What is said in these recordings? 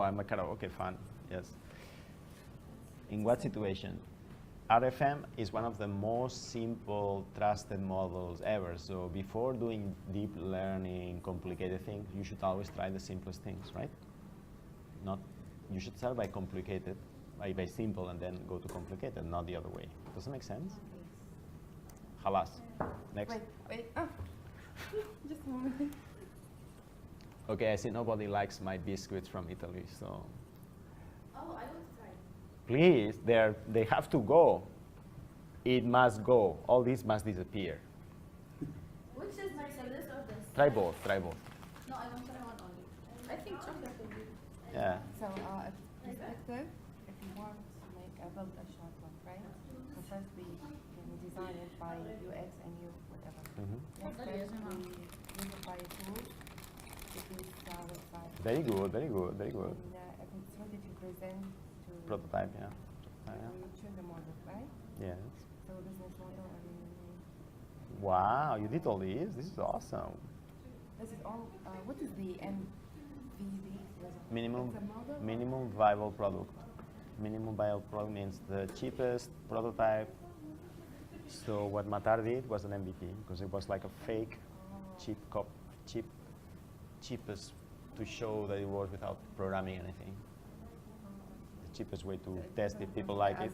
I'm a karaoke fan, yes. In what situation? RFM is one of the most simple, trusted models ever. So before doing deep learning, complicated things, you should always try the simplest things, right? You should start by complicated, by simple, and then go to complicated, not the other way. Does that make sense? Halas. Next. Wait. Oh. Just a moment. Okay, I see nobody likes my biscuits from Italy, so. Oh, I want to try. Please, they have to go. It must go. All this must disappear. Which is nicer, this or this? Try both, try both. No, I want to try one only. I think chocolate would be. Yeah. So, perspective, if you want to build a short one, right? So first we design it by UX and U, whatever. Next step, we use it by tools. Website. Very good, very good, very good. And if it's ready to present to Prototype, yeah. we choose the model, right? Yes. So business model and Wow, you did all this? This is awesome. this is all. What is the MVV? Minimum viable product. Minimum viable product means the cheapest prototype. So what Matar did was an MVP because it was like a fake cheapest to show that it works without programming anything. The cheapest way to test if people like it.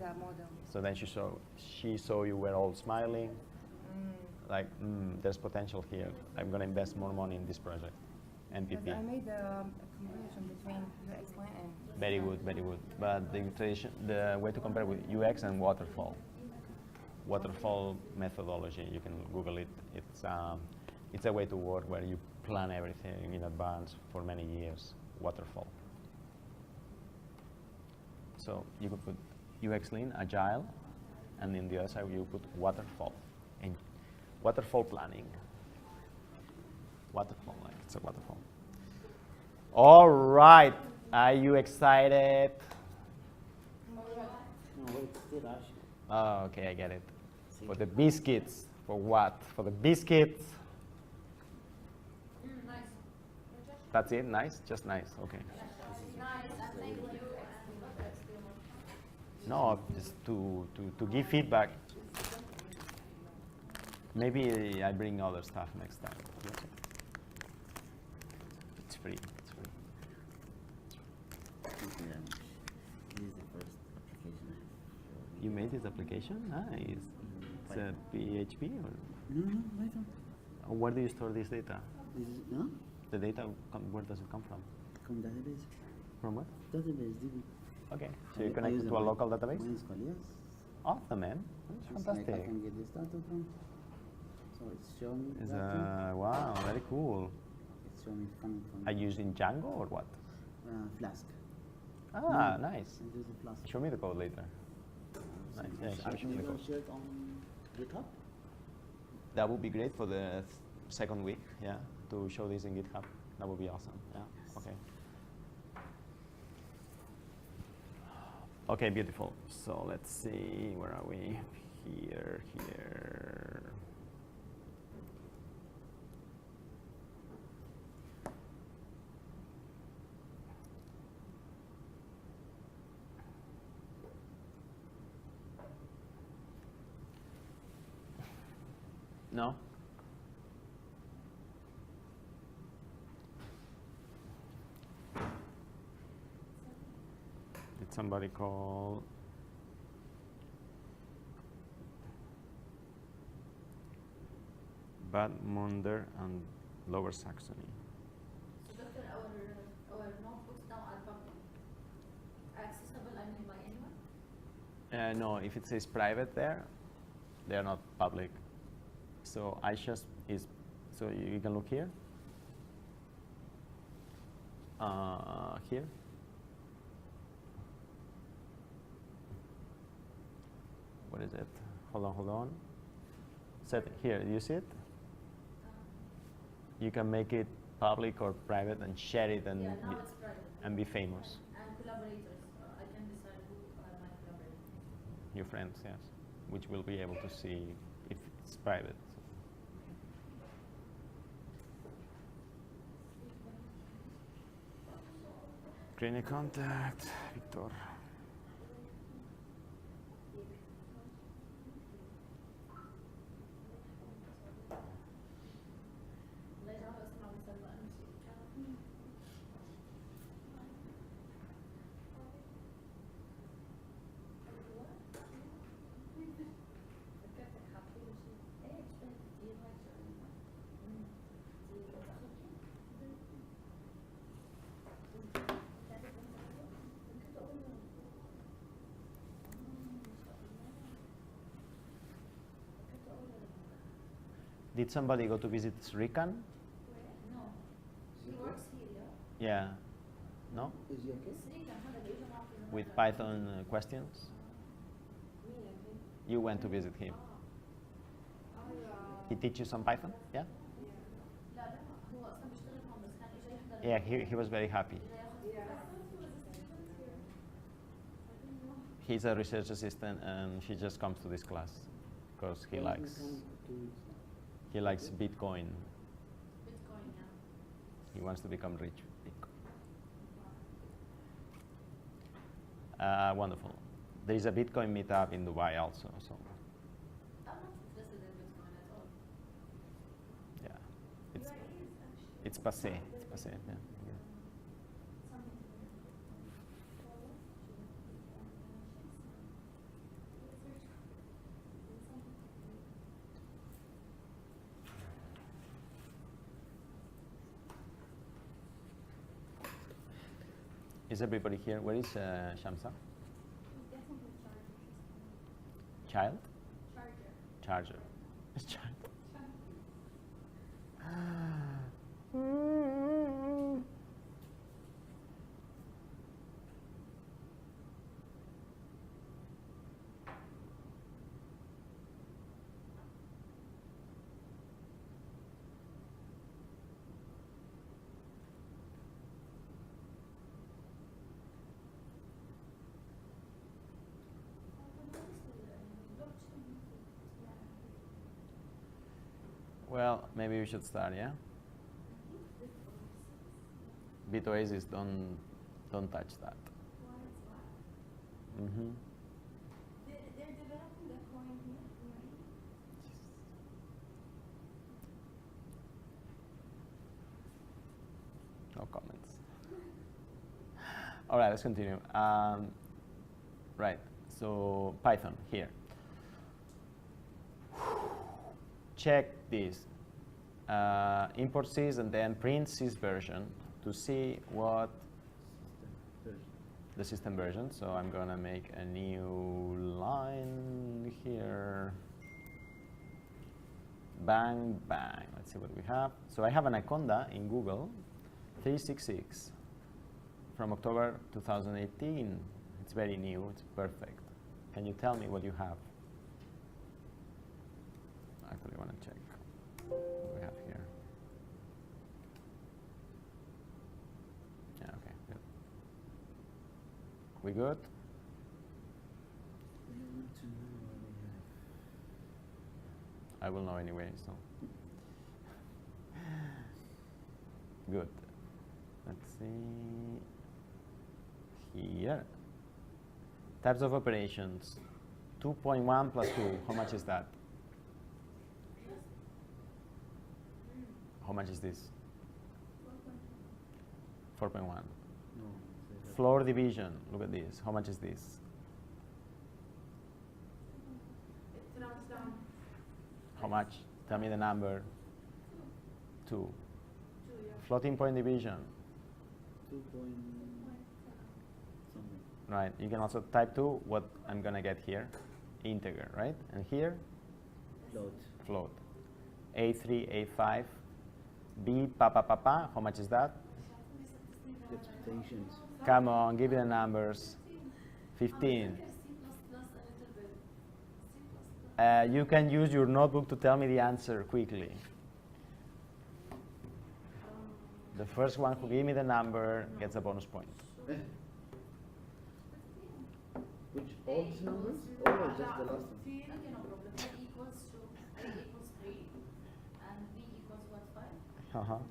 So then she saw you were all smiling, like there's potential here. I'm going to invest more money in this project. MVP. I made a combination between UX1 and. Very good, very good. But the way to compare with UX and waterfall methodology, you can Google it. It's a way to work where you plan everything in advance for many years, waterfall. So you could put UX Lean, Agile, and in the other side you put waterfall. And waterfall planning. Waterfall, like it's a waterfall. All right, are you excited? Oh, okay, I get it. For the biscuits, for what? For the biscuits. Nice. That's it, nice? Just nice, okay. Nice, and thank you. No, just to give feedback. Maybe I bring other stuff next time. It's free, it's free. You made this application? Nice. It's a PHP or? No, Python. Where do you store this data? No? The data, where does it come from? From database. From what? Database, DB. Okay, so you connect it to a local database? MySQL, yes. Awesome, man. That's fantastic. Like I can get this data from. So it's showing. It's wow, very cool. It's showing it coming from. Are you using Django or what? Flask. Ah, nice. I'm using Flask. Show me the code later. Nice. Yeah, show me the code. Share it on GitHub? That would be great for the second week, yeah, to show this in GitHub. That would be awesome, yeah, Yes. okay. Okay, beautiful. So let's see, where are we? Here. No? Did somebody call? Bad Munder and Lower Saxony. So Doctor, our notebooks now are public. Accessible, I mean, by anyone? No, if it says private there, they're not public. So iShares is, so you can look here. Here. What is it? Hold on. Set here, you see it? You can make it public or private and share it and, Yeah, now it's private. and be famous. And collaborators, I can decide who are my collaborators. Your friends, yes, which will be able to see if it's private. Screen contact, Victor. Did somebody go to visit Srikan? No. He works here, yeah? Yeah. No? Is he okay? With Python questions? You went to visit him. He teach you some Python? Yeah? Yeah, he was very happy. He's a research assistant and he just comes to this class because he likes Bitcoin. Bitcoin, yeah. He wants to become rich with Bitcoin. Wonderful. There is a Bitcoin meetup in Dubai also. So I'm not interested in Bitcoin at all. yeah, it's passé. It's passé. Yeah. Is everybody here? Where is Shamsa? Child? Charger. It's child. Well, maybe we should start, yeah? BitOasis, don't touch that. Mm-hmm. They're developing the coin here. No comments. All right, let's continue. Right, so Python here. Check this. Import sys and then print sys version to see what the system version. So I'm going to make a new line here. Bang, bang. Let's see what we have. So I have an Anaconda in Google 366 from October 2018. It's very new. It's perfect. Can you tell me what you have? Actually, I want to check what we have here. Yeah, okay, good. We good? I will know anyway, so. Good. Let's see. Here. Types of operations. 2.1 plus 2. How much is that? How much is this? 4.1. No. Floor division. Look at this. How much is this? It rounds down. How much? Tell me the number. 2. 2, yeah. Floating point division. 2 point something. Right. You can also type 2 what I'm going to get here. Integer, right? And here? Float. Float. A3, A5. B, pa. How much is that? Expectations. Come on, give me the numbers. 15. You can use your notebook to tell me the answer quickly. The first one who give me the number gets a bonus point. Which all these numbers? Or just the last one? Okay, no problem. A equals 2, A equals 3, and B equals what, 5? 5.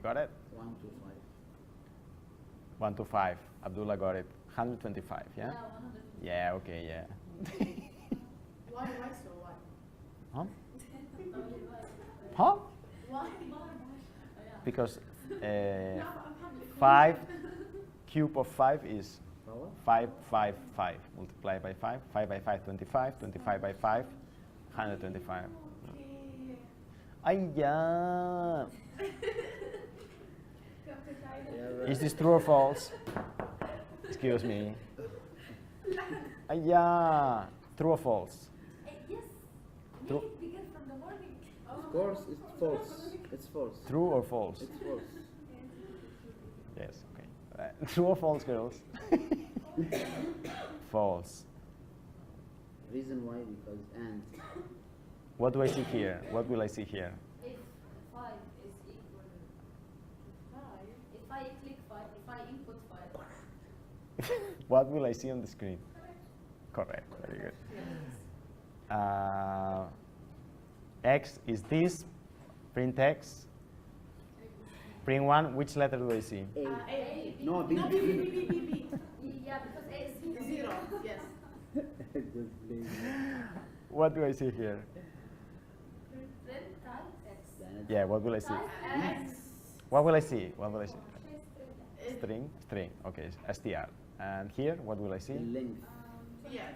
got it? 1 to 5. 1 to 5. Abdullah got it. 125, yeah? Yeah, 100. Yeah, okay, yeah. Why so? Why? Huh? Why? Huh? Why? Because I'm happy. 5 cube of 5 is Power? 5, 5, 5. Multiply by 5. 5 by 5, 25. 25 by 5, 125. Okay. Ay, yeah. Yeah, Is this true or false? Excuse me. Ay, yeah. True or false? Yes. True. Make it begin from the morning. of course, it's false. It's false. True or false? It's false. Yes, okay. True or false, girls? False. Reason why? Because and. What do I see here? What will I see here? If 5 is equal to 5, if I click 5, if I input 5, What will I see on the screen? Correct, very good. X is this, print X. Print 1, which letter do I see? A. A. No, B. No, B. Yeah, because A is 0. Yes. Just play. What do I see here? print type X. Yeah, what will I see? X. What will I see? What will I see? Is String, string, okay, str. And here, what will I see? The length. yes.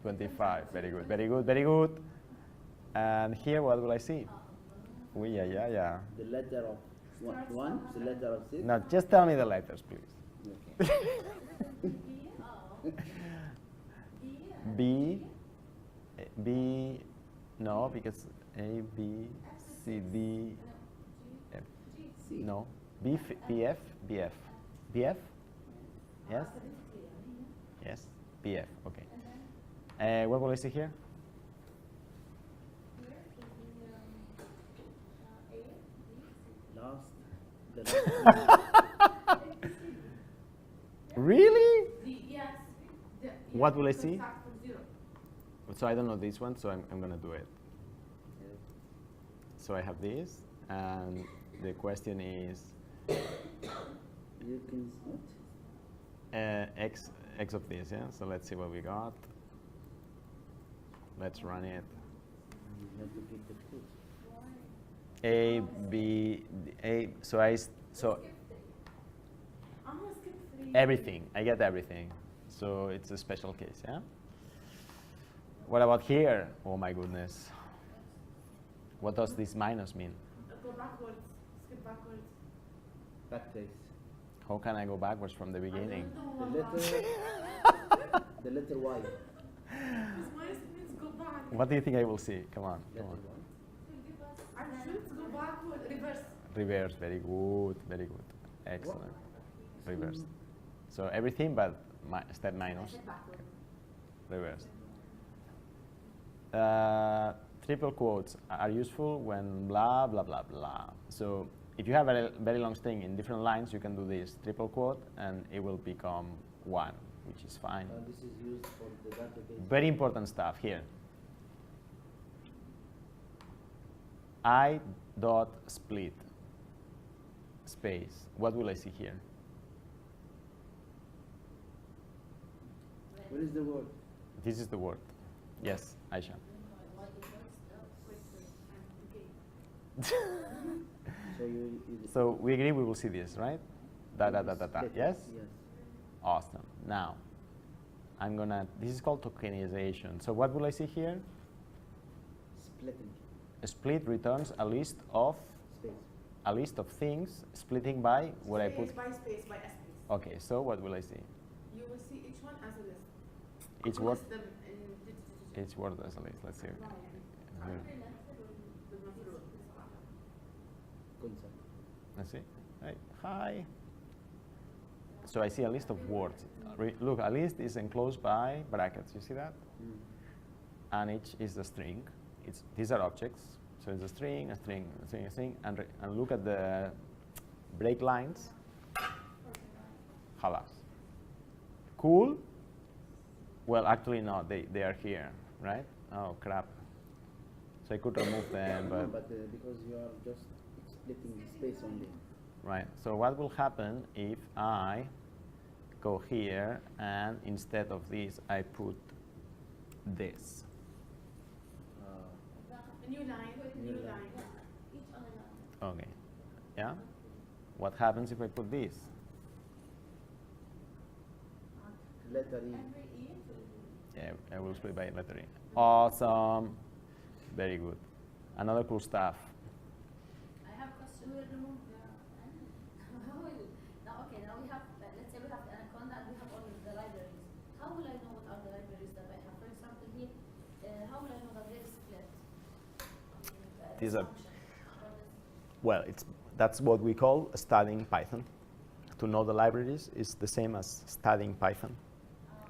25, very good, very good, very good. And here, what will I see? Yeah. The letter of one. The letter of 6. Now, just tell me the letters, please. Okay. B, B, no, because A, B, C, D, F. C. No, B, B, F, B, F. B, F? Yes? Yes, B, F, okay. What will I see here? Last. The last. Really? D. Yes. What will I see? Start from 0. So I don't know this one, so I'm going to do it. So I have this, and the question is You can what? x of this, yeah? So let's see what we got. Let's run it. You have to pick the code. A, B, A, so I'm gonna skip 3. everything, I get everything. So it's a special case, yeah? What about here? Oh my goodness. What does this minus mean? Go backwards. Skip backwards. Backtrace. How can I go backwards from the beginning? I don't The know. letter. The letter Y. This minus means go back. What do you think I will see? Come on, come Letter on. Y. I'm sure to go backward. Reverse. Reverse, very good, very good. Excellent. Reverse. So everything but step minus. Reverse. Triple quotes are useful when blah, blah, blah, blah. So if you have a very long string in different lines, you can do this triple quote and it will become 1, which is fine. This is used for the database. Very important stuff here. I dot split space. What will I see here? What is the word? This is the word. Yes, Aisha. So you So we agree we will see this, right? Da. split. Yes? Yes. Awesome. Now, this is called tokenization. So what will I see here? Splitting. A split returns a list of Space. things, splitting by what I put. Space by space by S space. Okay, so what will I see? You will see each one as a list. Each word, List them in each word as a list. Let's see. Concept. Let's see. Hey, hi. So I see a list of words. Look, a list is enclosed by brackets. You see that? Mm. And each is a string. These are objects. So it's a string, a string, a string, a string. And look at the break lines. Halas. Cool? Well, actually, no. They are here, right? Oh, crap. So I could remove them, No, but but because you are just splitting the space only. right? So what will happen if I go here and instead of this I put this? A new line, new line. Each on a line. Okay, yeah? What happens if I put this? Letter E. Every E. Yeah, I will split by letter E. Awesome. Very good. Another cool stuff. I have a question. We will remove the how will now? Okay, now we have. Let's say we have the Anaconda and we have all the libraries. How will I know what are the libraries that I have? For example, here, how will I know that there is split? These are- function for this? Well, that's what we call studying Python. To know the libraries is the same as studying Python. Okay.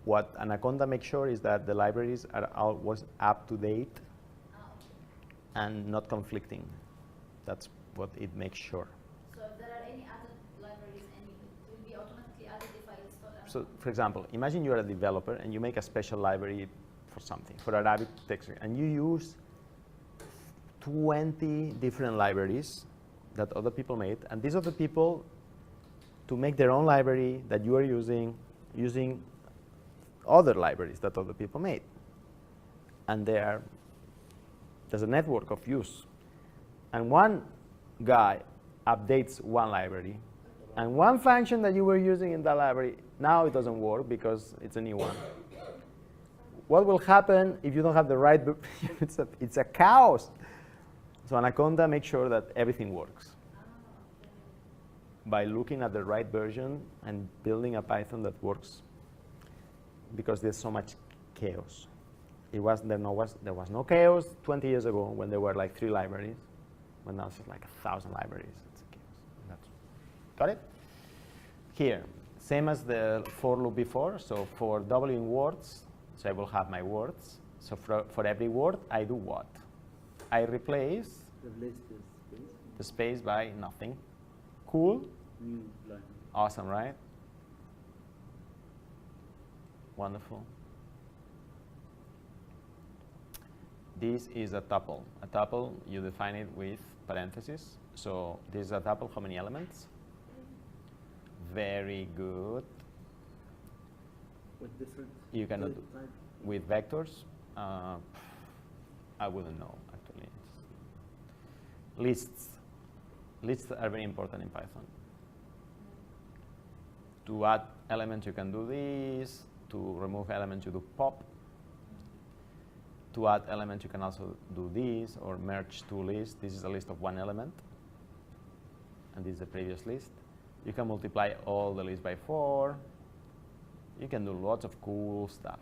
What Anaconda makes sure is that the libraries are always up to date Okay. and not conflicting. That's what it makes sure. So if there are any added libraries, it will be automatically added if I install them. So, for example, imagine you're a developer and you make a special library for something, for Arabic text, and you use 20 different libraries that other people made, and these other people, to make their own library that you are using other libraries that other people made. And there's a network of use. And one guy updates one library, and one function that you were using in that library, now it doesn't work because it's a new one. What will happen if you don't have the right, it's a chaos. So Anaconda makes sure that everything works by looking at the right version and building a Python that works, because there's so much chaos. There was no chaos 20 years ago when there were like 3 libraries, but now it's like 1,000 libraries. It's a chaos. Got it? Here, same as the for loop before. So for doubling words, so I will have my words. So for every word, I do what? I replace Replace the space. the space by nothing. Cool? New line. Awesome, right? Wonderful. This is a tuple. A tuple, you define it with parentheses. So this is a tuple, how many elements? Very good. With different You cannot type. do with vectors. I wouldn't know, actually. Lists. Lists are very important in Python. To add elements, you can do this. To remove elements, you do pop. To add elements, you can also do this, or merge 2 lists. This is a list of 1 element, and this is the previous list. You can multiply all the lists by 4. You can do lots of cool stuff.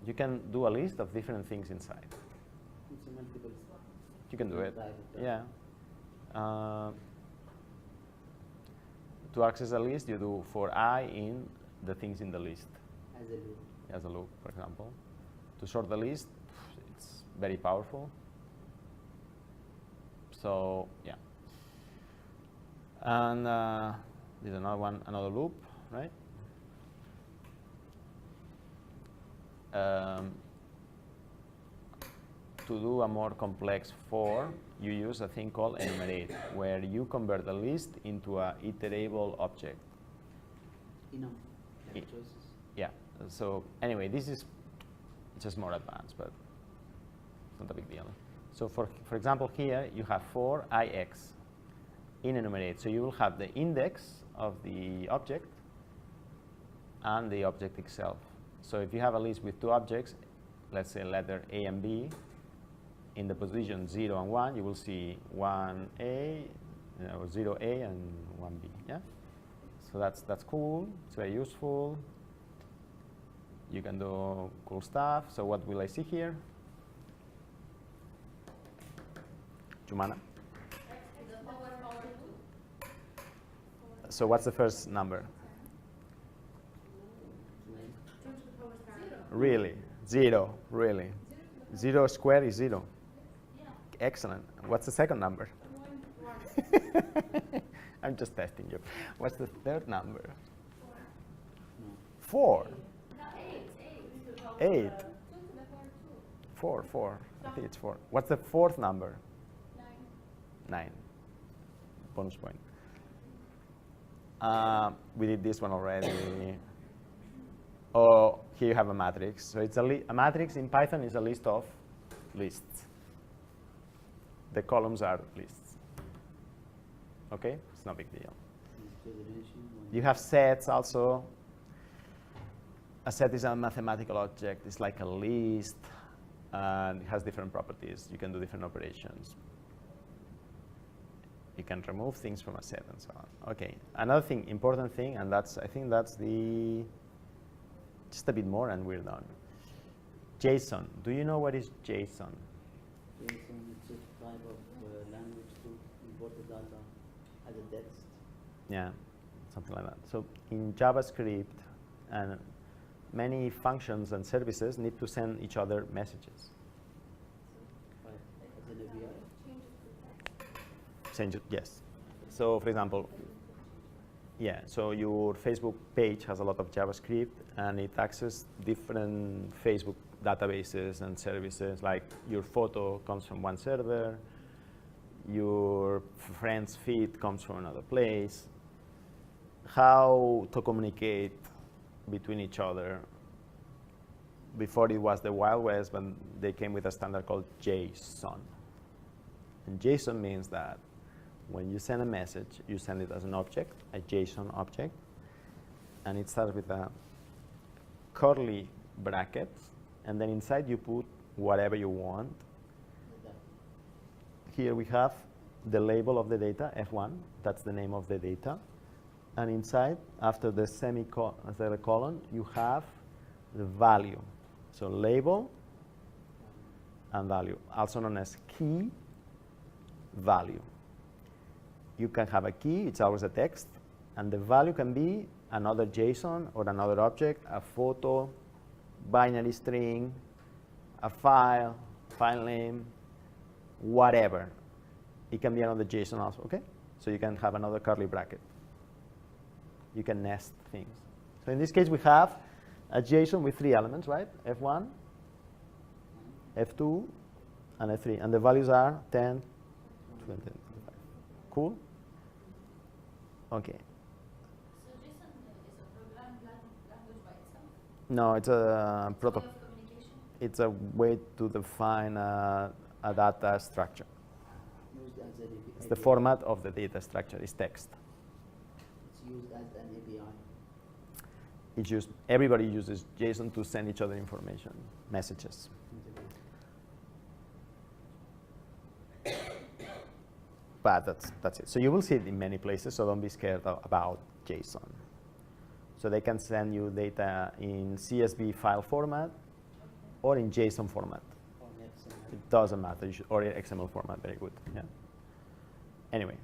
You can do a list of different things inside. It's a multiple. You can do it. Type. Yeah. To access a list, you do for I in the things in the list. As a loop. As a loop, for example. To sort the list, it's very powerful. So, yeah. And there's another one, another loop, right? To do a more complex for, you use a thing called enumerate, where you convert the list into an iterable object. Choices. Yeah. So anyway, this is just more advanced, but it's not a big deal. So for example, here you have for ix in enumerate. So you will have the index of the object and the object itself. So if you have a list with 2 objects, let's say letter A and B, in the position 0 and 1, you will see 1A, 0A and 1B. Yeah. So that's cool. It's very useful. You can do cool stuff. So what will I see here? Jumana? So what's the first number? 2 to the power 0. Really? 0, really. 0 squared is 0. Yeah. Excellent. What's the second number? 1, 1. I'm just testing you. What's the third number? 4. 4. No, 8. 8. 2 to the power 2. 4. I think it's 4. What's the fourth number? 9. 9. Bonus point. We did this one already. Oh, here you have a matrix. So it's a matrix in Python is a list of lists. The columns are lists. Okay, it's no big deal. You have sets also. A set is a mathematical object. It's like a list, and it has different properties. You can do different operations. You can remove things from a set and so on. Okay, another thing, important thing, and that's, I think that's the, just a bit more and we're done. JSON, do you know what is JSON? JSON is a type of language to import the data as a text. Yeah, something like that. So in JavaScript, and many functions and services need to send each other messages. Right. As an API. Yes. So for example, yeah, so your Facebook page has a lot of JavaScript and it accesses different Facebook databases and services, like your photo comes from one server, your friend's feed comes from another place. How to communicate between each other. Before it was the Wild West, but they came with a standard called JSON. And JSON means that when you send a message, you send it as an object, a JSON object, and it starts with a curly bracket, and then inside you put whatever you want. Here we have the label of the data, F1, that's the name of the data. And inside, after the semicolon, you have the value. So label and value, also known as key value. You can have a key, it's always a text, and the value can be another JSON or another object, a photo, binary string, a file, file name, whatever. It can be another JSON also, okay? So you can have another curly bracket. You can nest things. So in this case, we have a JSON with 3 elements, right? F1, F2, and F3. And the values are 10, 20, 25. Cool? Okay. So JSON is a programming language by itself? No, it's a protocol. Way of communication? It's a way to define a data structure. Used as an API. It's the format of the data structure, is text. It's used as an API. It's used, everybody uses JSON to send each other information, messages. But that's it. So you will see it in many places, so don't be scared about JSON. So they can send you data in CSV file format or in JSON format. Or XML. It doesn't matter, or in XML format, very good. Yeah. Anyway,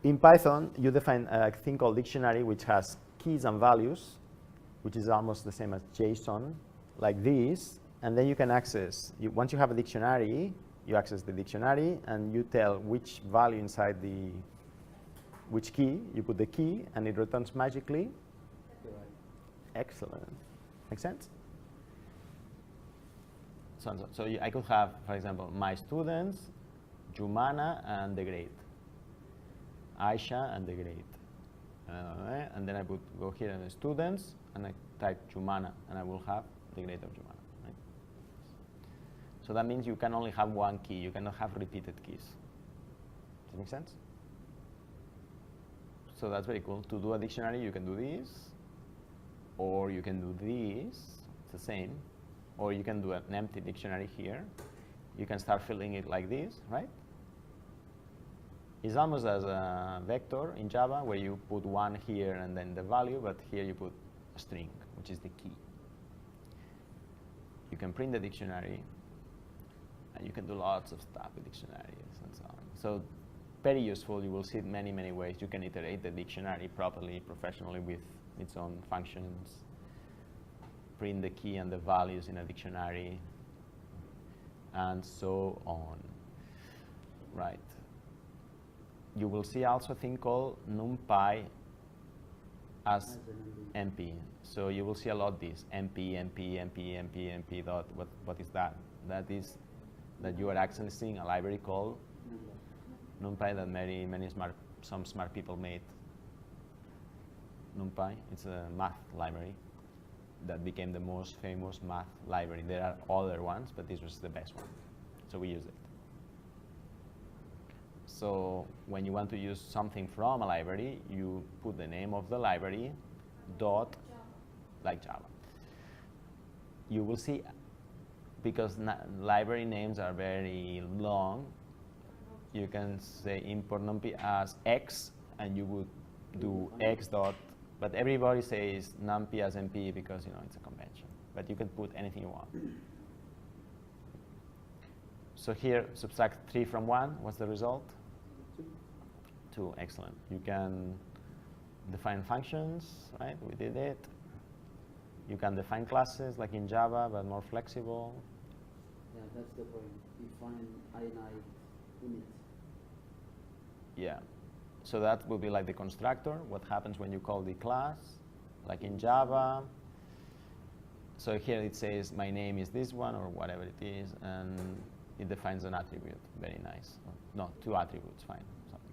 in Python, you define a thing called dictionary, which has keys and values, which is almost the same as JSON, like this. And then you can access, once you have a dictionary, you access the dictionary, and you tell which value inside which key, you put the key, and it returns magically. Right. Excellent. Make sense? So I could have, for example, my students, Jumana, and the grade. Aisha and the grade. And then I would go here and the students, and I type Jumana, and I will have the grade of Jumana. Right? So that means you can only have one key. You cannot have repeated keys. Does that make sense? So that's very cool. To do a dictionary, you can do this, or you can do this. It's the same. Or you can do an empty dictionary here. You can start filling it like this, right? It's almost as a vector in Java, where you put 1 here and then the value, but here you put a string, which is the key. You can print the dictionary, and you can do lots of stuff with dictionaries and so on. So very useful. You will see it many, many ways. You can iterate the dictionary properly, professionally, with its own functions. Print the key and the values in a dictionary, and so on. Right. You will see also a thing called NumPy as MP. So you will see a lot this MP dot. What is that? That is that you are accessing a library called NumPy that some smart people made. NumPy, it's a math library that became the most famous math library. There are other ones, but this was the best one. So we use it. So when you want to use something from a library, you put the name of the library, dot, like Java. You will see, because library names are very long, you can say import numpy as X, and you would do X dot, but everybody says numpy as NP because it's a convention. But you can put anything you want. So here, subtract 3 from 1. What's the result? 2. Excellent. You can define functions, right? We did it. You can define classes like in Java, but more flexible. Yeah, that's the point. Define ini init. Yeah. So that will be like the constructor. What happens when you call the class, like in Java. So here it says my name is this one or whatever it is, and it defines an attribute. Very nice. No, 2 attributes, fine. Something.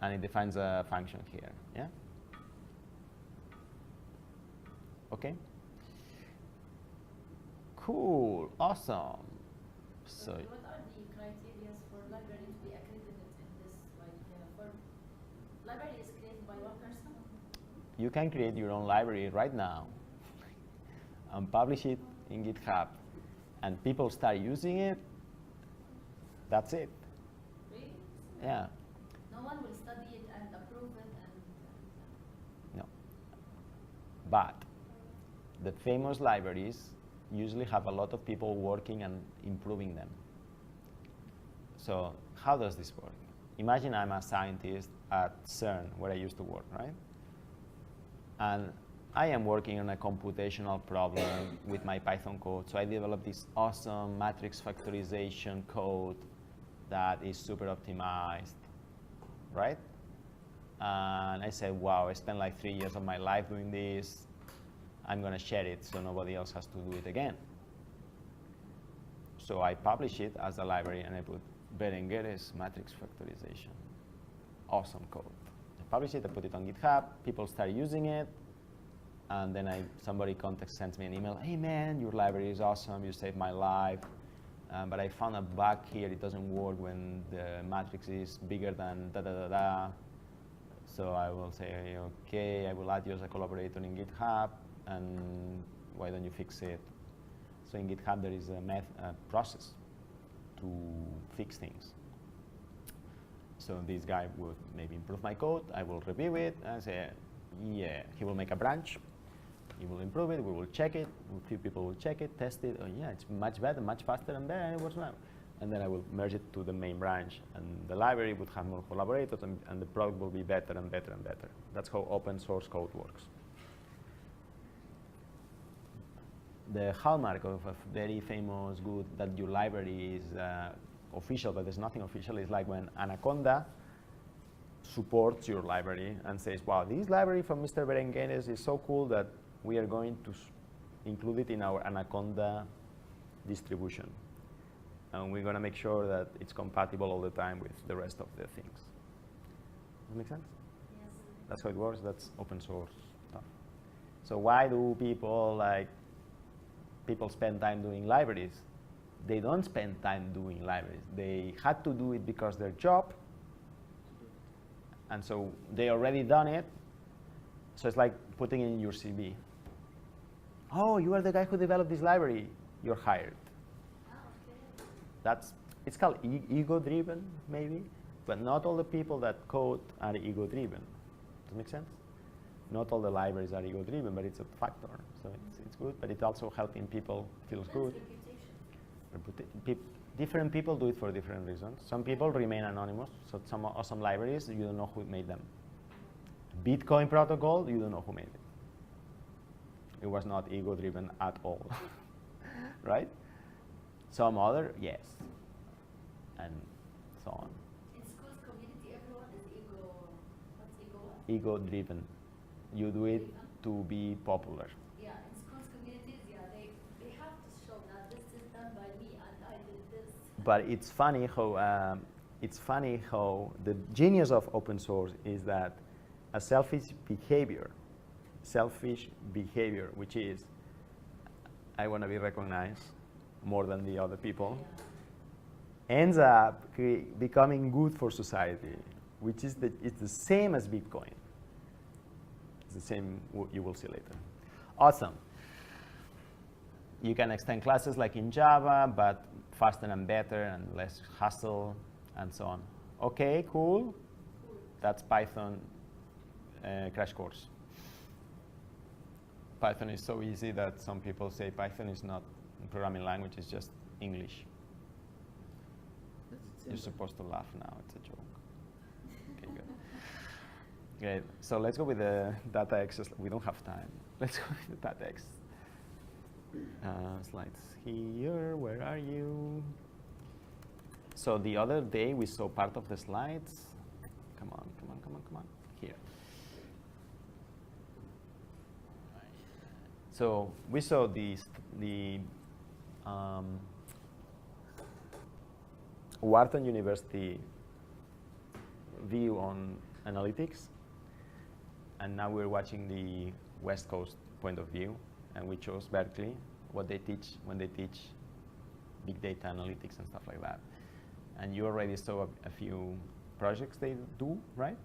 And it defines a function here. Yeah. Okay. Cool. Awesome. So. What are the criteria for library to be accredited in this? For library is created by one person? You can create your own library right now and publish it in GitHub, and people start using it. That's it. Really? Yeah. No one will study it and approve it and No. But the famous libraries usually have a lot of people working and improving them. So how does this work? Imagine I'm a scientist at CERN, where I used to work, right? And I am working on a computational problem with my Python code. So I developed this awesome matrix factorization code that is super optimized, right? And I said, wow, I spent like 3 years of my life doing this. I'm going to share it so nobody else has to do it again. So I publish it as a library, and I put Berenguer's matrix factorization. Awesome code. I publish it, I put it on GitHub, people start using it, and then somebody sends me an email, hey man, your library is awesome, you saved my life, but I found a bug here, it doesn't work when the matrix is bigger than da-da-da-da. So I will say, okay, I will add you as a collaborator in GitHub, and why don't you fix it? So in GitHub there is a process to fix things. So this guy would maybe improve my code, I will review it, and say, yeah, he will make a branch, he will improve it, we will check it, a few people will check it, test it, oh yeah, it's much better, much faster and better than it was now. And then I will merge it to the main branch, and the library would have more collaborators, and the product will be better and better and better. That's how open source code works. The hallmark of a very famous good that your library is official, but there's nothing official, is like when Anaconda supports your library and says, wow, this library from Mr. Berengueres is so cool that we are going to include it in our Anaconda distribution. And we're going to make sure that it's compatible all the time with the rest of the things. Does that make sense? yes. That's how it works. That's open source stuff. So why do people spend time doing libraries? They don't spend time doing libraries. They had to do it because their job, and so they already done it. So it's like putting in your CV. Oh, you are the guy who developed this library. You're hired. Oh, okay. It's called ego-driven, maybe, but not all the people that code are ego-driven. Does that make sense? Not all the libraries are ego-driven, but it's a factor. So it's good, but it's also helping people feel good. Different people do it for different reasons. Some people remain anonymous, so some awesome libraries, you don't know who made them. Bitcoin protocol, you don't know who made it. It was not ego-driven at all, right? Some other, yes, and so on. In schools community, everyone is what's ego what? Ego-driven. You do it to be popular. Yeah, in schools communities, yeah, they have to show that this is done by me and I did this. But it's funny how it's funny how the genius of open source is that a selfish behavior, which is I want to be recognized more than the other people, ends up becoming good for society, which is it's the same as Bitcoin. It's the same you will see later. Awesome. You can extend classes like in Java, but faster and better and less hassle and so on. Okay, cool. That's Python crash course. Python is so easy that some people say Python is not a programming language, it's just English. You're supposed to laugh now, it's a joke. Okay, good. Great, so let's go with the Data X. We don't have time. Let's go with the Data X. Slides here, where are you? So the other day we saw part of the slides. Come on. Here. So we saw the Wharton University view on analytics, and now we're watching the West Coast point of view, and we chose Berkeley, what they teach when they teach big data analytics and stuff like that. And you already saw a few projects they do, right?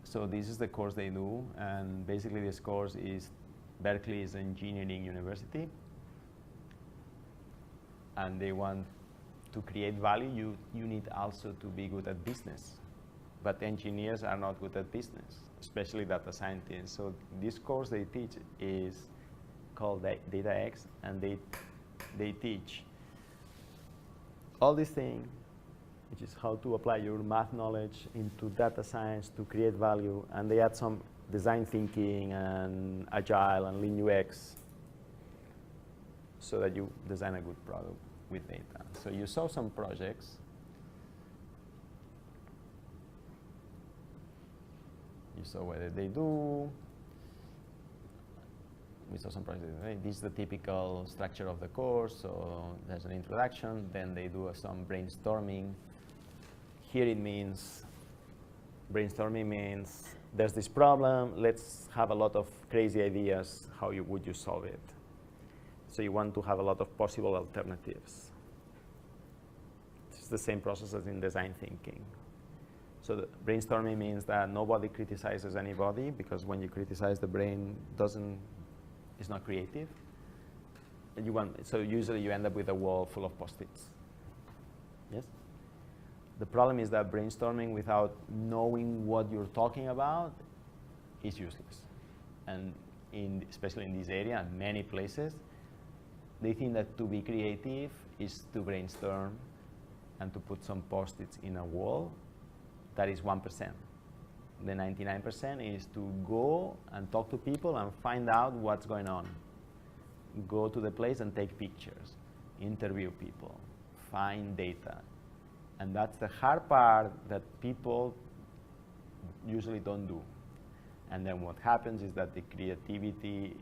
So this is the course they do, and basically this course is Berkeley is an engineering university, and they want to create value. You need also to be good at business, but engineers are not good at business, especially data scientists. So this course they teach is called Data X, and they teach all these things, which is how to apply your math knowledge into data science to create value, and they add some design thinking and agile and lean UX so that you design a good product with data. So you saw some projects. You saw what they do. We saw some projects. This is the typical structure of the course. So there's an introduction, then they do some brainstorming. Here it means, brainstorming means there's this problem, let's have a lot of crazy ideas, how would you solve it? So you want to have a lot of possible alternatives. It's the same process as in design thinking. So the brainstorming means that nobody criticizes anybody, because when you criticize, the brain is not creative. And so usually you end up with a wall full of Post-its. Yes? The problem is that brainstorming without knowing what you're talking about is useless. And especially in this area and many places, they think that to be creative is to brainstorm and to put some Post-its in a wall. That is 1%. The 99% is to go and talk to people and find out what's going on. Go to the place and take pictures, interview people, find data. And that's the hard part that people usually don't do. And then what happens is that the creativity,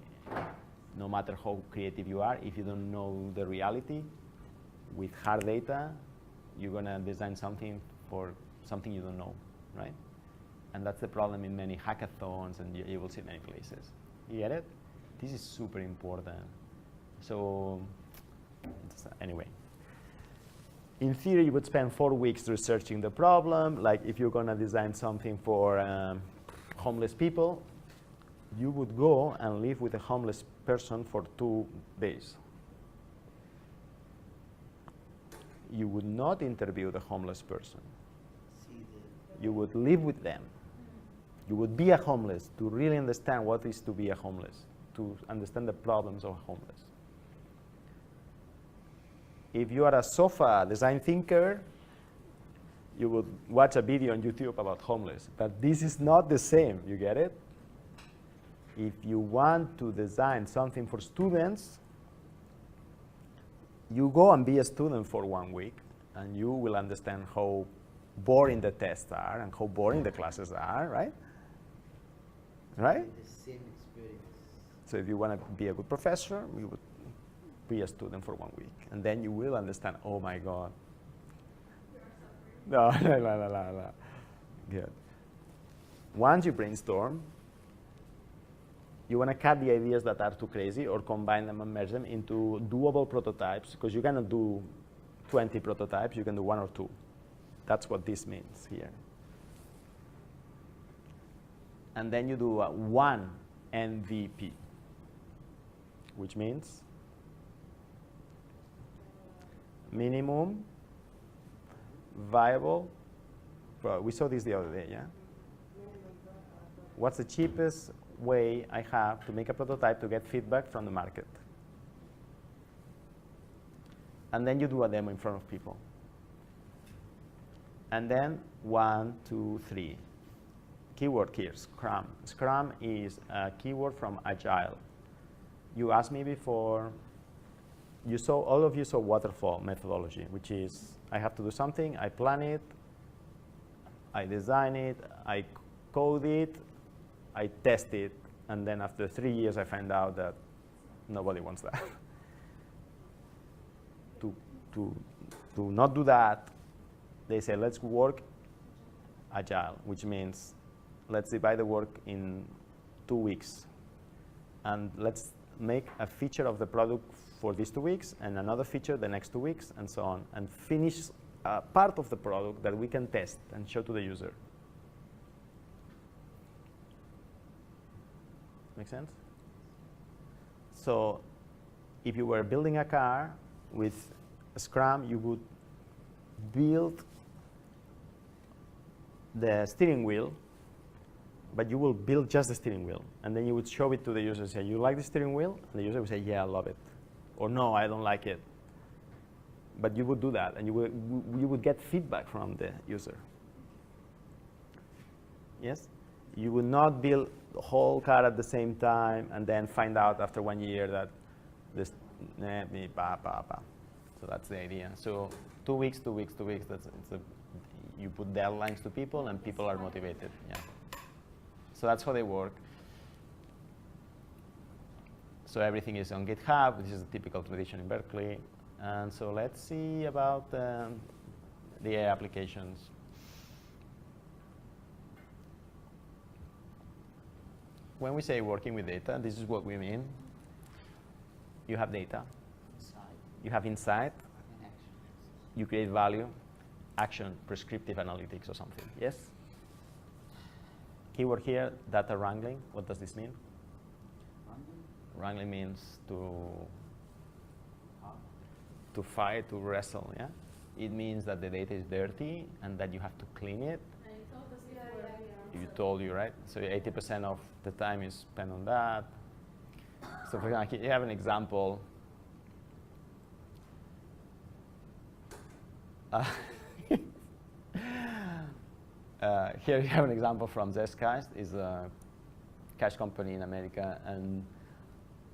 no matter how creative you are, if you don't know the reality, with hard data, you're going to design something for something you don't know, right? And that's the problem in many hackathons, and you will see many places. You get it? This is super important. So anyway. In theory, you would spend 4 weeks researching the problem. Like if you're going to design something for homeless people, you would go and live with a homeless person for 2 days. You would not interview the homeless person. You would live with them. You would be a homeless to really understand what it is to be a homeless, to understand the problems of a homeless. If you are a sofa design thinker, you would watch a video on YouTube about homeless. But this is not the same, you get it? If you want to design something for students, you go and be a student for 1 week, and you will understand how boring the tests are and how boring the classes are, right? Right? The same experience. So if you want to be a good professor, you would be a student for 1 week. And then you will understand, oh my God. No, no. Good. Once you brainstorm, you want to cut the ideas that are too crazy or combine them and merge them into doable prototypes, because you cannot do 20 prototypes, you can do 1 or 2. That's what this means here. And then you do one MVP, which means minimum viable. We saw this the other day, yeah? What's the cheapest way I have to make a prototype to get feedback from the market? And then you do a demo in front of people. And then 1, 2, 3. Keyword here, Scrum. Scrum is a keyword from Agile. You asked me before, all of you saw waterfall methodology, which is I have to do something, I plan it, I design it, I code it, I test it, and then after 3 years I find out that nobody wants that. To not do that, they say let's work Agile, which means let's divide the work in 2 weeks, and let's make a feature of the product for these 2 weeks and another feature the next 2 weeks and so on, and finish part of the product that we can test and show to the user. Make sense? So if you were building a car with Scrum, you would build the steering wheel, but you will build just the steering wheel, and then you would show it to the user and say, you like the steering wheel? And the user would say, yeah, I love it. Or no, I don't like it. But you would do that, and you would get feedback from the user. Yes? You would not build the whole car at the same time and then find out after 1 year that this, So that's the idea. So 2 weeks, 2 weeks, 2 weeks. You put deadlines to people, and people are motivated. Yeah. So that's how they work. So everything is on GitHub. This is a typical tradition in Berkeley. And so let's see about the AI applications. When we say working with data, this is what we mean. You have data. You have insight. You create value. Action, prescriptive analytics or something. Yes? Keyword here, data wrangling. What does this mean? Wrangling means to fight, to wrestle, yeah? It means that the data is dirty and that you have to clean it. And you told us before. You told you, right? So 80% of the time is spent on that. So for example, you have an example. Here you have an example from Zcash. It's a cash company in America, and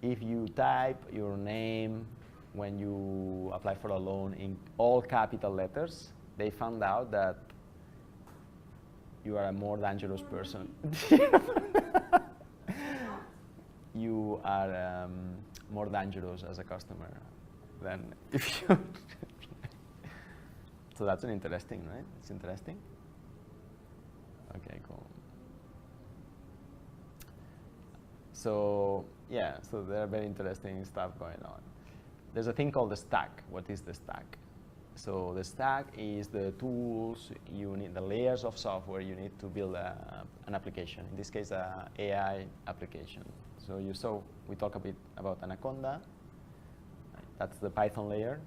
if you type your name when you apply for a loan in all capital letters, they found out that you are a more dangerous person. You are more dangerous as a customer than if you. So that's an interesting, right? It's interesting. Okay, cool. So yeah, so there are very interesting stuff going on. There's a thing called the stack. What is the stack? So the stack is the tools you need, the layers of software you need to build an application. In this case, an AI application. So you saw, we talk a bit about Anaconda. That's the Python layer.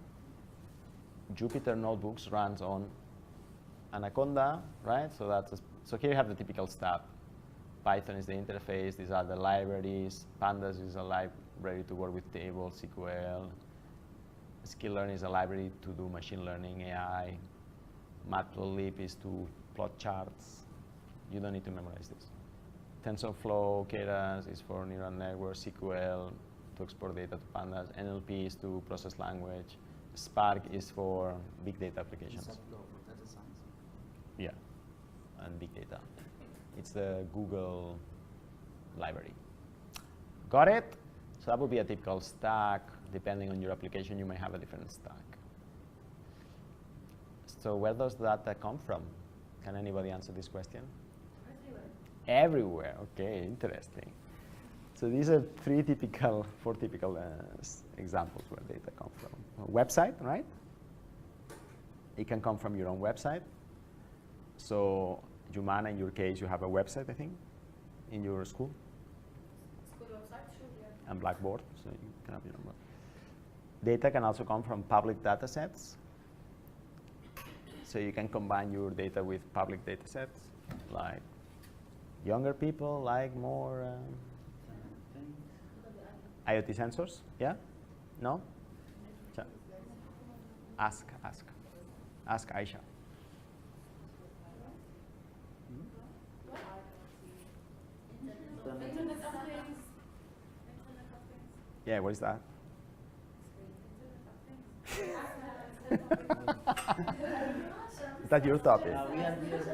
Jupyter Notebooks runs on Anaconda, right? So so here you have the typical stuff. Python is the interface. These are the libraries. Pandas is a library to work with tables, SQL. Sklearn is a library to do machine learning, AI. Matplotlib is to plot charts. You don't need to memorize this. TensorFlow, Keras is for neural networks. SQL to export data to pandas. NLP is to process language. Spark is for big data applications. TensorFlow for data science. Yeah, and big data. It's the Google library. Got it? So that would be a typical stack. Depending on your application, you may have a different stack. So where does data come from? Can anybody answer this question? Everywhere. Everywhere. Okay, interesting. So these are four typical examples where data come from. A website, right? It can come from your own website. So Jumana, in your case, you have a website, I think, in your school. School website, sure, yeah. And Blackboard, so you can have your own. Data can also come from public data sets. So you can combine your data with public data sets, like younger people like more IoT sensors, yeah? No? So, ask Aisha. Internet of Things. Yeah, what is that? Is that your topic? We have here because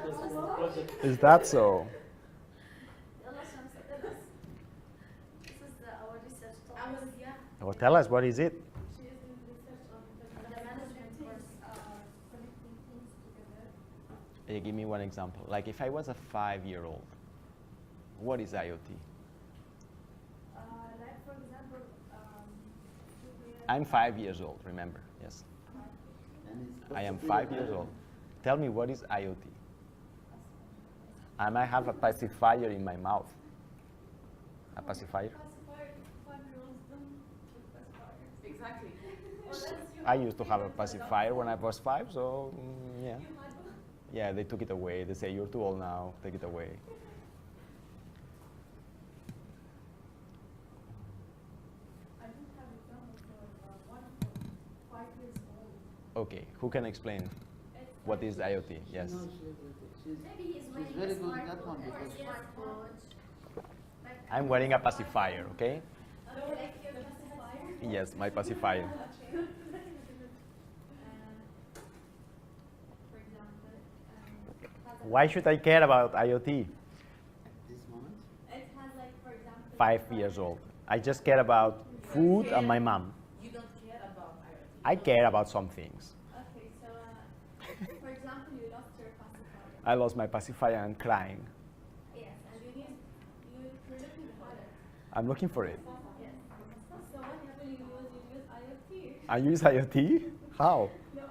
project. Is that so? This is our research I was, topic. yeah. Well, tell us, what is it? She is doing research on The management course. connecting things together. Give me one example. Like if I was a 5-year-old, what is IoT? Like for example, I'm 5 years old, remember, yes. And it's I am possible 5 years old. Tell me, what is IoT? I might have a pacifier in my mouth. A pacifier? Exactly. I used to have a pacifier when I was 5, so yeah. Yeah, they took it away. They say, you're too old now, take it away. I don't have examples for one for 5 years old. Okay, who can explain what is IoT? Yes. No, she's Maybe he's wearing very a good at that one smartwatch. because Smartwatch. Like, I'm wearing a pacifier, okay? like your pacifier. Yes, my pacifier. For example, Why should I care about IoT? at this moment. it has like, for example, 5 years old. I just care about food and my mom. You don't care about IoT. I care about some things. Okay, so for example, you lost your pacifier. I lost my pacifier and crying. Yes, and you're looking for it. I'm looking for it. Yes. So what you use IoT. I use IoT? How? No,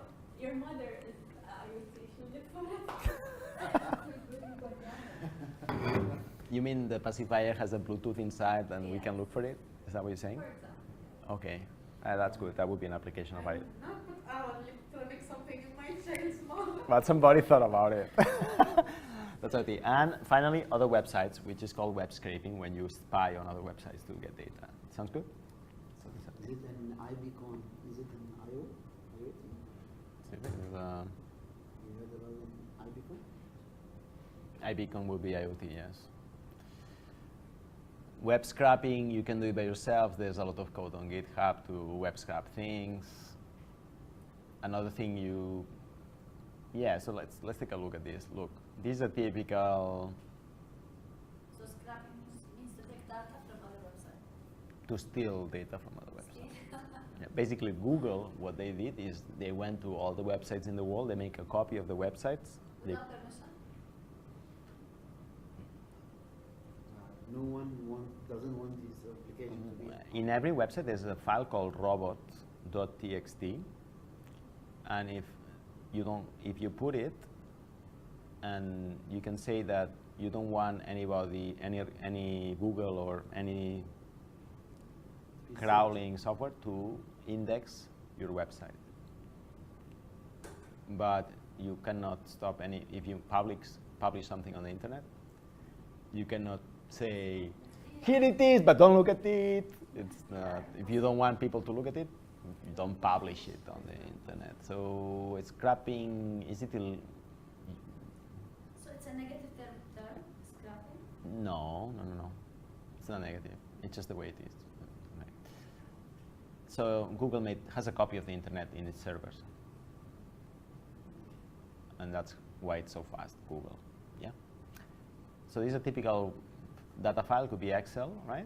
your mother is IoT. She'll look for it. You mean the pacifier has a Bluetooth inside and we can look for it? Is that what you're saying? For example. Okay, that's good. That would be an application of IoT. Not put our electronic something in my child's mouth. But somebody thought about it. That's IoT. And finally, other websites, which is called web scraping, when you spy on other websites to get data. Sounds good? So Is it an IBCon? Is it an IoT? this is, You heard about an IBCon? iBeacon will be IoT, yes. Web scrapping, you can do it by yourself. There's a lot of code on GitHub to web scrap things. Another thing so let's take a look at this. Look, these are typical So scrapping means to take data from other websites. to steal data from other websites. Yeah, basically, Google, what they did is they went to all the websites in the world. They make a copy of the websites. Without permission. No one doesn't want this application to be. In every website, there's a file called robot.txt, and if you put it, and you can say that you don't want any Google or any crawling software to index your website. But you cannot stop if you publish something on the internet, you cannot say, here it is, but don't look at it. It's not, if you don't want people to look at it, you don't publish it on the internet. So scrapping, So it's a negative term, scrapping? No. It's not negative. It's just the way it is. So Google has a copy of the internet in its servers. And that's why it's so fast, Google. Yeah. So this is a typical data file, could be Excel, right?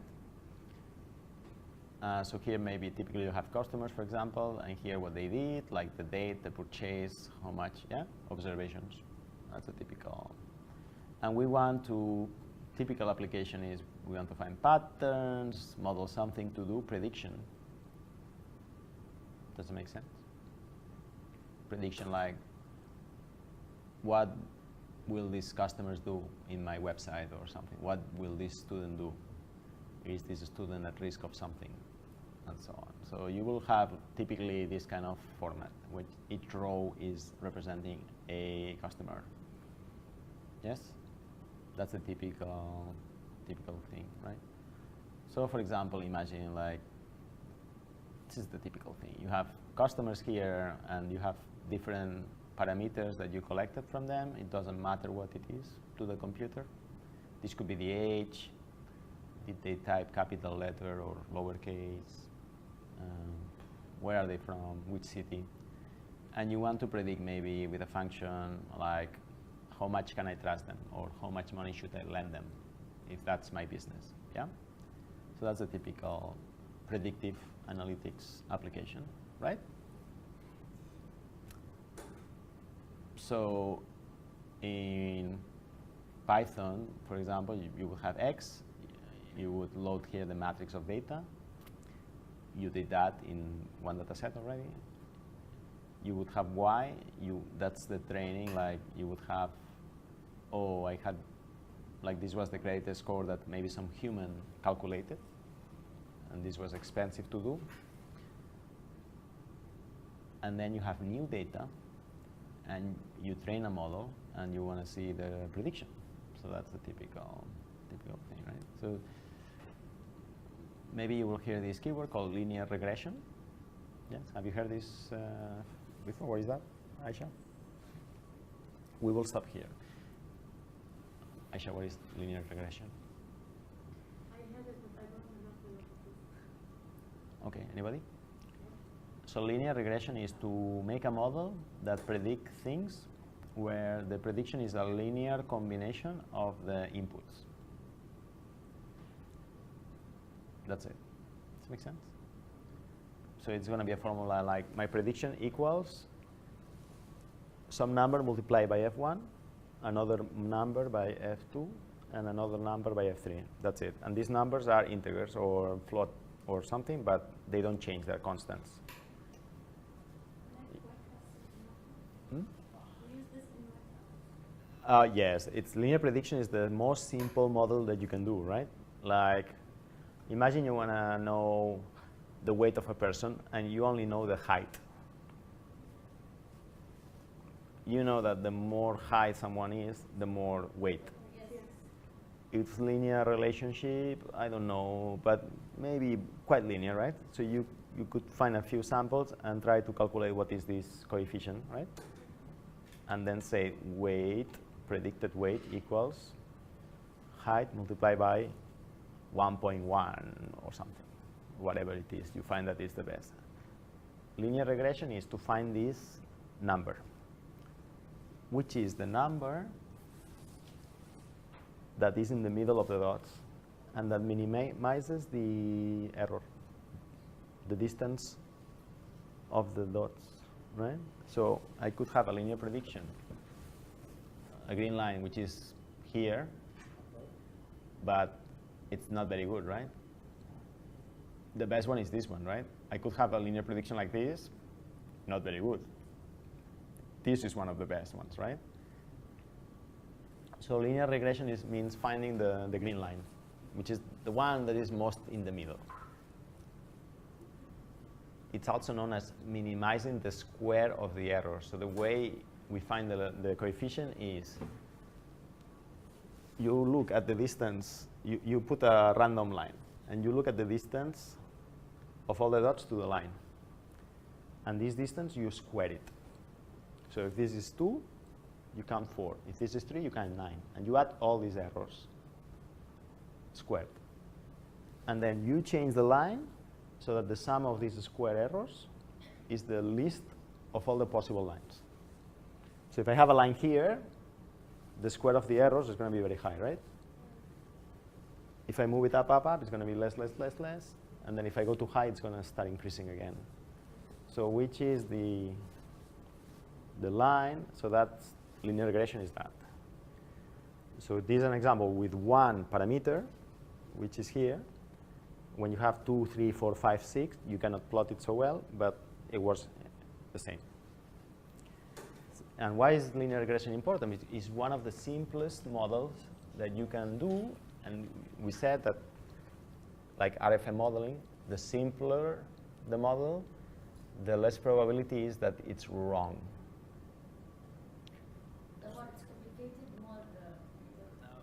So here maybe typically you have customers, for example, and here what they did, like the date, the purchase, how much, yeah, observations. That's a typical. And we want to, typical application is we want to find patterns, model something to do prediction. Does it make sense? Prediction like, what will these customers do in my website or something? What will this student do? Is this student at risk of something? And so on. So you will have typically this kind of format, which each row is representing a customer. Yes? That's a typical thing, right? So for example, imagine like, this is the typical thing. You have customers here and you have different parameters that you collected from them. It doesn't matter what it is to the computer. This could be the age. Did they type capital letter or lowercase? Where are they from? Which city? And you want to predict maybe with a function like how much can I trust them or how much money should I lend them if that's my business, yeah? So that's a typical predictive analytics application, right? So in Python, for example, you would have X. You would load here the matrix of data. You did that in one data set already. You would have Y. That's the training. Like you would have, oh, I had, like this was the greatest score that maybe some human calculated, and this was expensive to do. And then you have new data, and you train a model, and you want to see the prediction. So that's the typical thing, right? So maybe you will hear this keyword called linear regression. Yes, have you heard this before? What is that, Aisha? We will stop here. Aisha, what is linear regression? I have it, but I don't know enough to know. Okay, anybody? So linear regression is to make a model that predicts things where the prediction is a linear combination of the inputs. That's it. Does it make sense? So it's going to be a formula like my prediction equals some number multiplied by f1, another number by f2, and another number by f3. That's it. And these numbers are integers or float or something, but they don't change. They're constants. Yes, it's linear prediction is the most simple model that you can do, right? Like, imagine you want to know the weight of a person and you only know the height. You know that the more high someone is, the more weight. Yes. It's linear relationship, I don't know, but maybe quite linear, right? So you could find a few samples and try to calculate what is this coefficient, right? And then say weight, predicted weight equals height multiplied by 1.1 or something, whatever it is. You find that is the best. Linear regression is to find this number, which is the number that is in the middle of the dots and that minimizes the error, the distance of the dots, right? So I could have a linear prediction, a green line, which is here, but it's not very good, right? The best one is this one, right? I could have a linear prediction like this, not very good. This is one of the best ones, right? So linear regression means finding the green line, which is the one that is most in the middle. It's also known as minimizing the square of the error. So the way we find the coefficient is you look at the distance, you put a random line, and you look at the distance of all the dots to the line. And this distance, you square it. So if this is 2, you count 4. If this is 3, you count 9. And you add all these errors squared. And then you change the line so that the sum of these square errors is the least of all the possible lines. So if I have a line here, the square of the errors is going to be very high, right? If I move it up, it's going to be less. And and then if I go too high, it's going to start increasing again. So which is the line? So that's linear regression is that. So this is an example with one parameter, which is here. When you have 2, 3, 4, 5, 6, you cannot plot it so well, but it works the same. And why is linear regression important? It's one of the simplest models that you can do, and we said that, like RFM modeling, the simpler the model, the less probability is that it's wrong. The more it's complicated,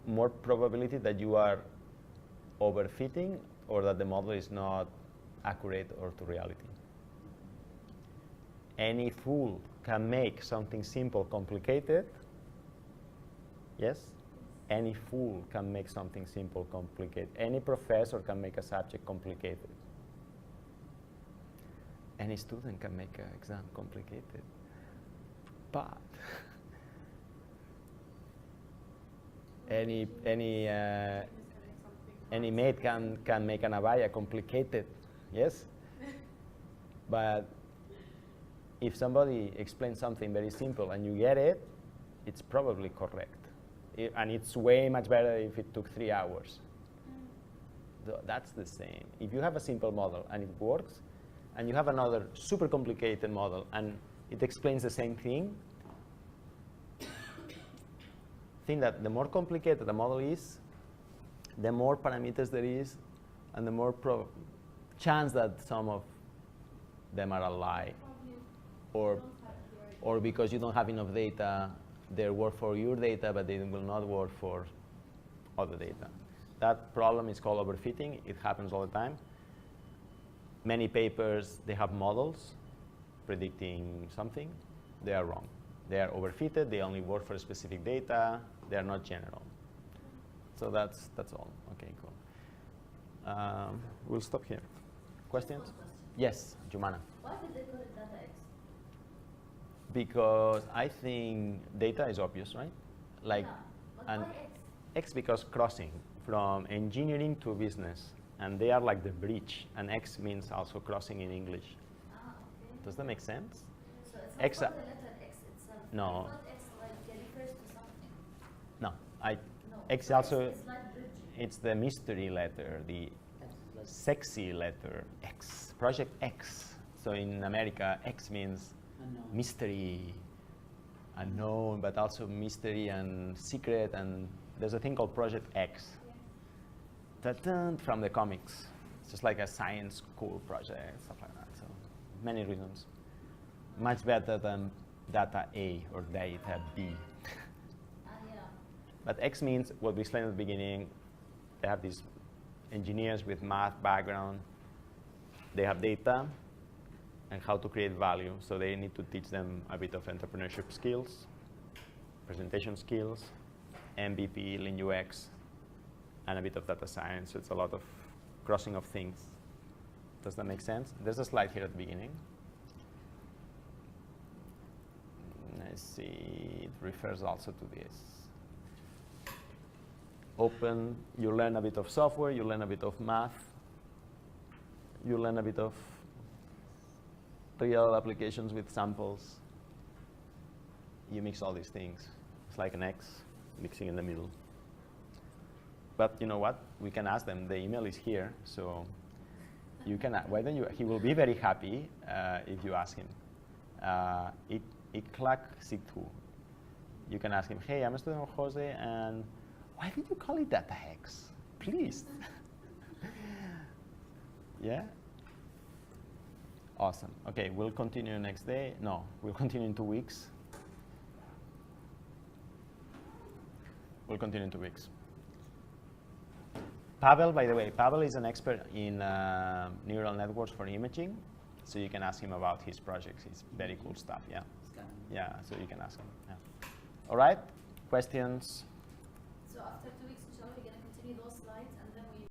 More probability that you are overfitting or that the model is not accurate or to reality. Any fool can make something simple complicated. Yes? Any fool can make something simple complicated. Any professor can make a subject complicated. Any student can make an exam complicated. But any maid can make an abaya complicated. Yes? But if somebody explains something very simple and you get it, it's probably correct. And it's way much better if it took 3 hours. That's the same. If you have a simple model and it works, and you have another super complicated model and it explains the same thing, think that the more complicated the model is, the more parameters there is, and the more chance that some of them are a lie. Or because you don't have enough data, they work for your data, but they will not work for other data. That problem is called overfitting. It happens all the time. Many papers, they have models predicting something. They are wrong. They are overfitted. They only work for specific data. They are not general. So that's all. Okay, cool. We'll stop here. Questions? Yes, Jumana. Why did they call it Data X? Because I think data is obvious, right? Like, Yeah, but and why X? X because crossing from engineering to business, and they are like the bridge. And X means also crossing in English. Ah, okay. Does that make sense? So it's X- not for the letter X itself. No. I thought X like refers to something. No, No. X so also It's like bridging. it's the mystery letter, the sexy letter X, Project X. So in America, X means Unknown. mystery, unknown, but also mystery and secret. And there's a thing called Project X. Ta-dun, from the comics. It's just like a science cool project, stuff like that. So many reasons. Much better than data A or data B. Yeah. But X means what we explained at the beginning. They have these engineers with math background. They have data and how to create value. So they need to teach them a bit of entrepreneurship skills, presentation skills, MVP, Lean UX, and a bit of data science. So it's a lot of crossing of things. Does that make sense? There's a slide here at the beginning. Let's see, it refers also to this. Open, you learn a bit of software, you learn a bit of math, you learn a bit of real applications with samples. You mix all these things. It's like an X mixing in the middle. But you know what? We can ask them. The email is here, so you can. Why don't you? He will be very happy if you ask him. ITCO601. You can ask him. Hey, I'm a student of Jose, and why did you call it Data X? Please. Yeah. Awesome. Okay, we'll continue next day. No, we'll continue in 2 weeks. We'll continue in 2 weeks. Pavel, by the way, Pavel is an expert in neural networks for imaging, so you can ask him about his projects. It's very cool stuff, yeah. Scanning. Yeah, so you can ask him. Yeah. All right, questions? So after 2 weeks,